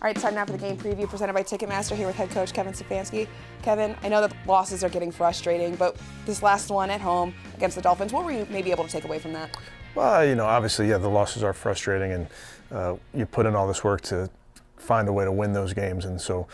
All right, it's time now for the game preview presented by Ticketmaster here with head coach Kevin Stefanski. Kevin, I know that losses are getting frustrating, but this last one at home against the Dolphins, what were you maybe able to take away from that? Well, obviously, the losses are frustrating, and you put in all this work to find a way to win those games. And so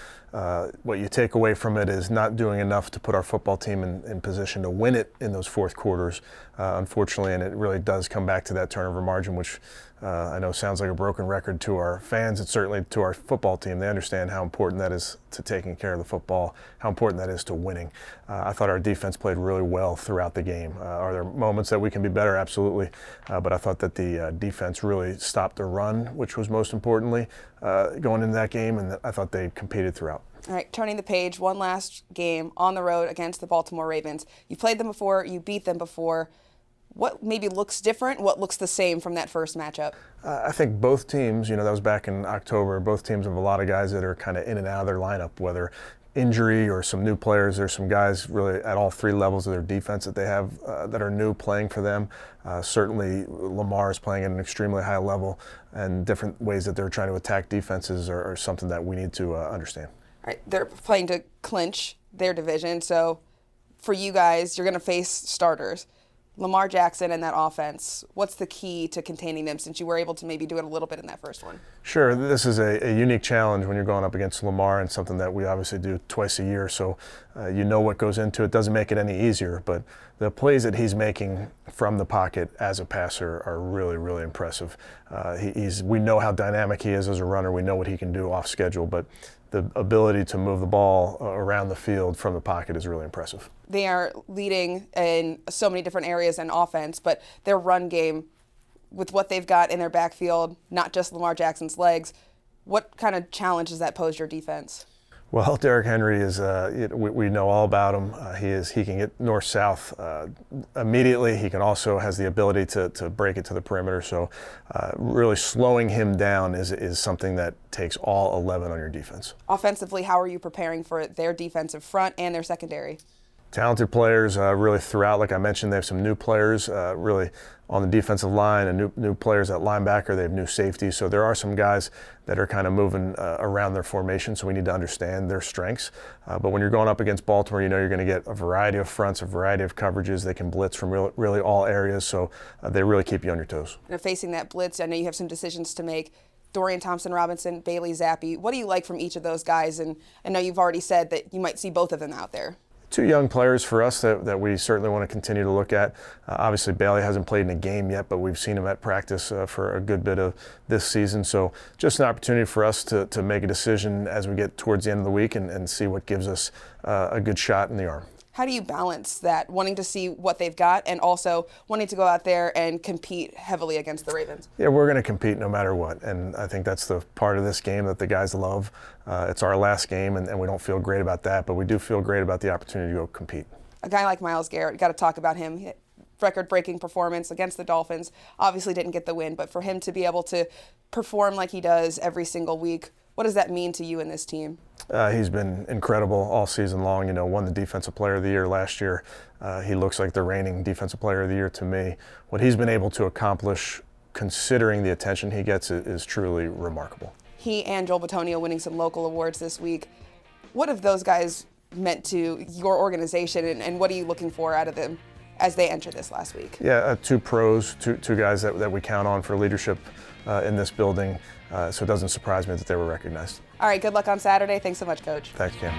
what you take away from it is not doing enough to put our football team in position to win it in those fourth quarters, unfortunately. And it really does come back to that turnover margin, which I know sounds like a broken record to our fans and certainly to our football team. They understand how important that is to taking care of the football, how important that is to winning. I thought our defense played really well throughout the game. Are there moments that we can be better? Absolutely. But I thought that the defense really stopped the run, which was most importantly going into that game, and I thought they competed throughout. All right, turning the page, one last game on the road against the Baltimore Ravens. You played them before, you beat them before. What maybe looks different? What looks the same from that first matchup? I think both teams, that was back in October, both teams have a lot of guys that are kind of in and out of their lineup, whether injury or some new players. There's some guys really at all three levels of their defense that they have that are new playing for them. Certainly Lamar is playing at an extremely high level, and different ways that they're trying to attack defenses are something that we need to understand. All right, they're playing to clinch their division, so for you guys, you're going to face starters. Lamar Jackson and that offense, what's the key to containing them since you were able to maybe do it a little bit in that first one? Sure. This is a unique challenge when you're going up against Lamar, and something that we obviously do twice a year. So you know what goes into it. Doesn't make it any easier, but the plays that he's making from the pocket as a passer are really, really impressive. We know how dynamic he is as a runner. We know what he can do off schedule, but the ability to move the ball around the field from the pocket is really impressive. They are leading in so many different areas in offense, but their run game, with what they've got in their backfield, not just Lamar Jackson's legs, what kind of challenge does that pose your defense? Well, Derrick Henry is, we know all about him. He can get north-south immediately. He can also has the ability to break it to the perimeter. So really slowing him down is something that takes all 11 on your defense. Offensively, how are you preparing for their defensive front and their secondary? Talented players really throughout. Like I mentioned, they have some new players really on the defensive line, and new players at linebacker. They have new safeties. So there are some guys that are kind of moving around their formation, so we need to understand their strengths. But when you're going up against Baltimore, you're going to get a variety of fronts, a variety of coverages. They can blitz from really all areas, so they really keep you on your toes. And facing that blitz, I know you have some decisions to make. Dorian Thompson-Robinson, Bailey Zappi. What do you like from each of those guys? And I know you've already said that you might see both of them out there. Two young players for us that we certainly want to continue to look at. Obviously, Bailey hasn't played in a game yet, but we've seen him at practice for a good bit of this season. So just an opportunity for us to make a decision as we get towards the end of the week and see what gives us a good shot in the arm. How do you balance that, wanting to see what they've got and also wanting to go out there and compete heavily against the Ravens? Yeah, we're going to compete no matter what, and I think that's the part of this game that the guys love. It's our last game, and we don't feel great about that, but we do feel great about the opportunity to go compete. A guy like Myles Garrett, got to talk about him. Record-breaking performance against the Dolphins. Obviously didn't get the win, but for him to be able to perform like he does every single week, what does that mean to you and this team? He's been incredible all season long. Won the Defensive Player of the Year last year. He looks like the reigning Defensive Player of the Year to me. What he's been able to accomplish, considering the attention he gets, is truly remarkable. He and Joel Bitonio winning some local awards this week. What have those guys meant to your organization, and what are you looking for out of them as they enter this last week? Yeah, two pros, two guys that we count on for leadership in this building. So it doesn't surprise me that they were recognized. All right, good luck on Saturday. Thanks so much, Coach. Thanks, Cam.